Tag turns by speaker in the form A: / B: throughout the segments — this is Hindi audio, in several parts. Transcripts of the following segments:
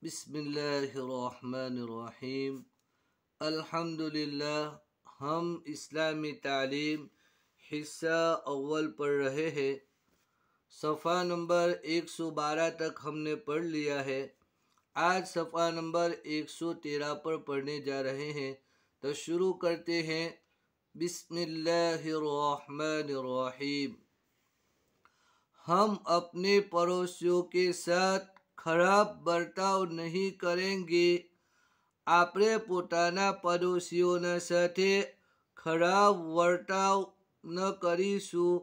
A: बिस्मिल्लाहिर्रहमानिर्रहीम। अल्हम्दुलिल्लाह। हम इस्लामी तालीम हिस्सा अव्वल पढ़ रहे हैं। सफ़ा नंबर 112 तक हमने पढ़ लिया है। आज सफ़ा नंबर 113 पर पढ़ने जा रहे हैं। तो शुरू करते हैं। बिस्मिल्लाहिर्रहमानिर्रहीम। हम अपने पड़ोसियों के साथ खराब बर्ताव नहीं करेंगे। આપણે પોતાના પડોશીઓના સાથે ખરાબ વર્તાવ ન કરીશું,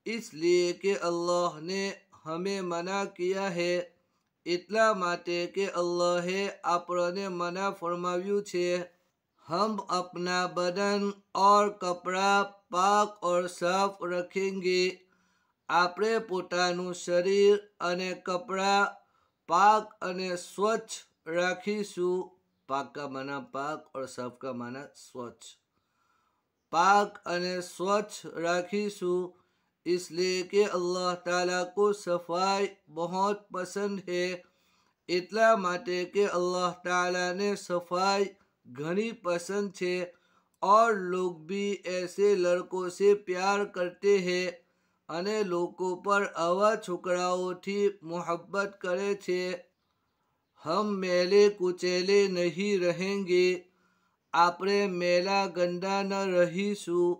A: इसलिए कि अल्लाह ने हमें मना किया है। એટલા માટે કે અલ્લાહે આપણને મના ફરમાવ્યું છે। हम अपना बदन और कपड़ा पाक और साफ रखेंगे। આપણે પોતાનું શરીર અને કપડા पाक અને स्वच्छ राखीशु। पाक का माना पाक और साफ का माना स्वच्छ। पाक અને स्वच्छ राखीशु, इसलिए कि अल्लाह ताला को सफाई बहुत पसंद है। એટલા માટે कि अल्लाह ताला ने सफाई घनी पसंद है और लोग भी ऐसे लड़कों से प्यार करते हैं અને લોકો પર આવા છોકરાઓથી મોહબ્બત કરે છે। हम મેલે કુચેલે नहीं रहेंगे। આપણે મેલા गंदा न रहीશું,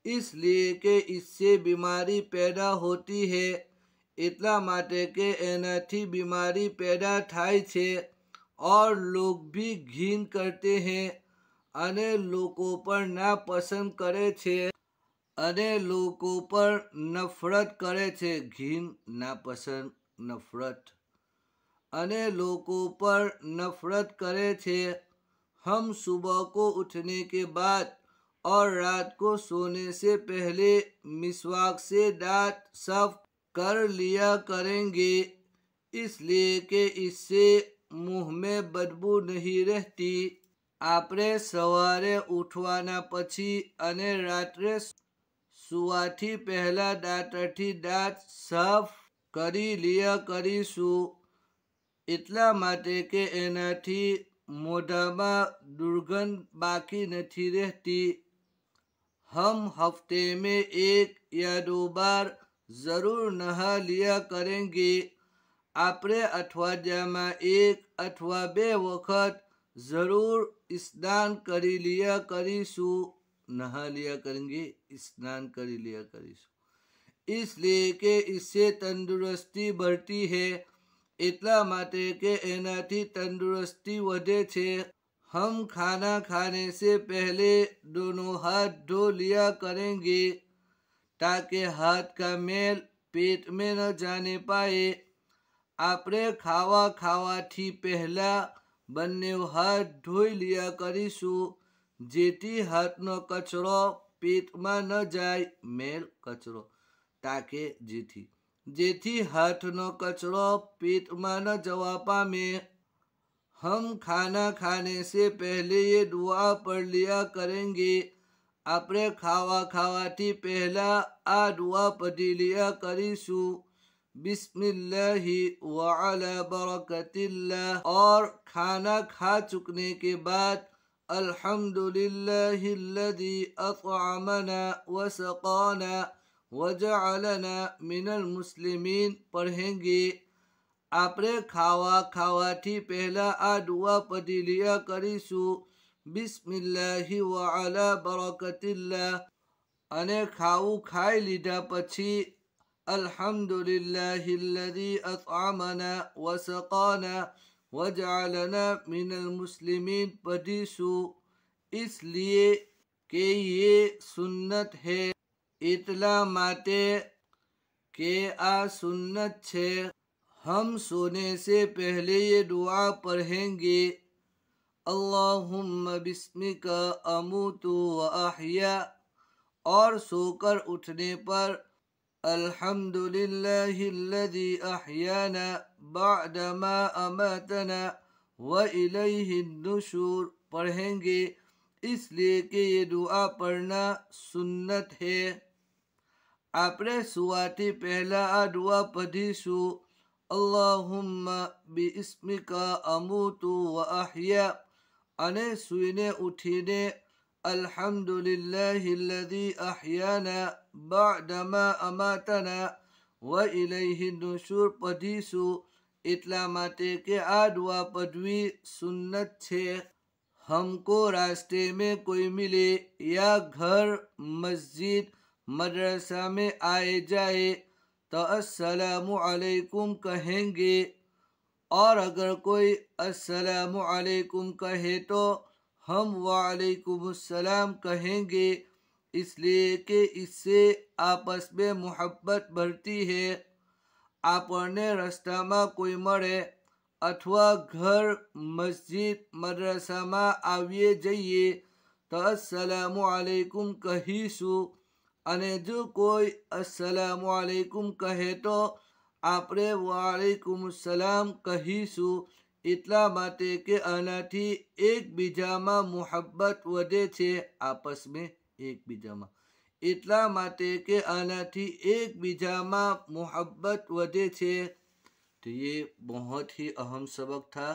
A: इसलिए कि इससे बीमारी पैदा होती है। એટલા માટે કે એનાથી बीमारी पैदा થાય છે और लोग भी घिन करते हैं અને લોકો પર નાપસંદ કરે છે અને લોકો પર નફરત કરે છે। ઘીન નાપસંદ नफरत અને લોકો પર नफरत करे छे। हम सुबह को उठने के बाद और रात को सोने से पहले मिसवाक से दांत साफ कर लिया करेंगे, इसलिए कि इससे मुंह में बदबू नहीं रहती। આપણે સવારે ઉઠવાના પછી અને રાત્રે સુવાથી પહેલા દાંતથી દાંત સાફ કરી લિયા કરીશું। એટલા માટે કે એનાથી મોઢામાં દુર્ગંધ બાકી નથી રહેતી। हम हफ्ते में 1 या 2 बार जरूर नहा लिया करेंगे। આપણે અઠવાડિયામાં 1 अथवा 2 વખત जरूर स्नान કરી लिया કરીશું। नहा लिया करेंगे, स्नान कर लिया करीશું, इसलिए कि इससे तंदुरुस्ती बढ़ती है। એટલા માટે કે એનાથી તંદુરસ્તી વધે છે। हम खाना खाने से पहले दोनों हाथ धो लिया करेंगे, ताकि हाथ का मेल पेट में न जाने पाए। આપણે ખાવા ખાવાથી પહેલા બંને હાથ ધોઈ लिया કરીશું, જેથી હાથનો કચરો પેટમાં ન જાય। મેલ કચરો, તાકે જેથી હાથનો કચરો પેટમાં ન જવા પામે। हम खाना खाने से पहले ये दुआ पढ़ लिया करेंगे। આપણે ખાવા ખાવાથી પહેલા આ દુઆ પઢી लिया કરીશું। बिस्मिल्लाहि व अला बरकतिल्लाह। और खाना खा चुकने के बाद अल्हम्दुलिल्लाहिल्लज़ी अतअमना व सक़ाना व जअलना मिनल मुस्लिमीन पढ़ेंगे। આપણે ખાવા ખાવાથી પહેલા આ દુઆ પઢી लिया કરીશું। बिस्मिल्लाहि व अला बरकतिल्लाह। અને ખાવું ખાઈ લીધા પછી अल्हम्दुलिल्लाहिल्लज़ी अतअमना व सक़ाना व जअलना मिनल मुस्लिमीन पढ़ीશું, इसलिए कि ये सुन्नत है। એટલા માટે કે આ सुन्नत છે। हम सोने से पहले ये दुआ पढ़ेंगे। अल्लाहुम्मा बिस्मिका अमूतु व अहया। और सोकर उठने पर अल्हम्दुलिल्लाहिल्लज़ी अहयाना बअदमा अमातना व इलैहि नुशूर पढ़ेंगे, इसलिए कि ये दुआ पढ़ना सुन्नत है। આપણે સુવાથી પહેલા આ દુઆ પઢીશું। અલ્લાહુમ્મા બિસ્મિકા અમૂતુ વ અહ્યા અને સૂઈને ઉઠીને અલ્હમ્દુલિલ્લાહિ અલ્લઝી અહ્યાના બઅદમા અમાતના વ ઇલૈહિ નુશુર પઢીશું, એટલા માટે કે આ દુઆ પઢવી સુન્નત છે। हमको रास्ते में कोई मिले या घर मस्जिद मदरसा में आए जाए तो अस्सलामु अलैकुम कहेंगे, और अगर कोई अस्सलामु अलैकुम कहे तो हम वालेकुमुस्सलाम कहेंगे, इसलिए कि इससे आपस में मोहब्बत बढ़ती है। आपने रस्ताમાં કોઈ મળે अथवा घर मस्जिद मदरसाમાં આવીએ જઈએ તો અસ્સલામુ અલૈકુમ કહીશું, અને જો કોઈ અસ્સલામુ અલૈકુમ કહે તો આપણે વાલેકુમ સલામ કહીશું, એટલા માટે કે આનાથી એકબીજામાં મુહબ્બત વધે છે, આપસ में એકબીજામાં, એટલા માટે કે આનાથી એકબીજામાં मोहब्बत વધે છે। तो ये बहुत ही अहम सबक था,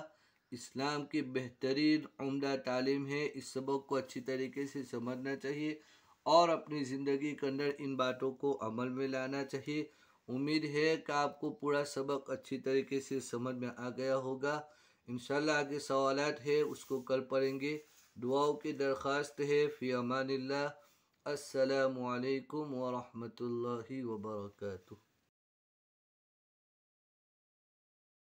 A: इस्लाम की बेहतरीन उम्दा तालीम है। इस सबक को अच्छी तरीके से समझना चाहिए और अपनी ज़िंदगी के अंदर इन बातों को अमल में लाना चाहिए। उम्मीद है कि आपको पूरा सबक अच्छी तरीके से समझ में आ गया होगा। इंशाल्लाह आगे सवालात है उसको कल पढ़ेंगे। दुआओं की दरख्वास्त है। फ़ी अमानिल्लाह। अस्सलामु अलैकुम व रहमतुल्लाहि व बरकातुहू।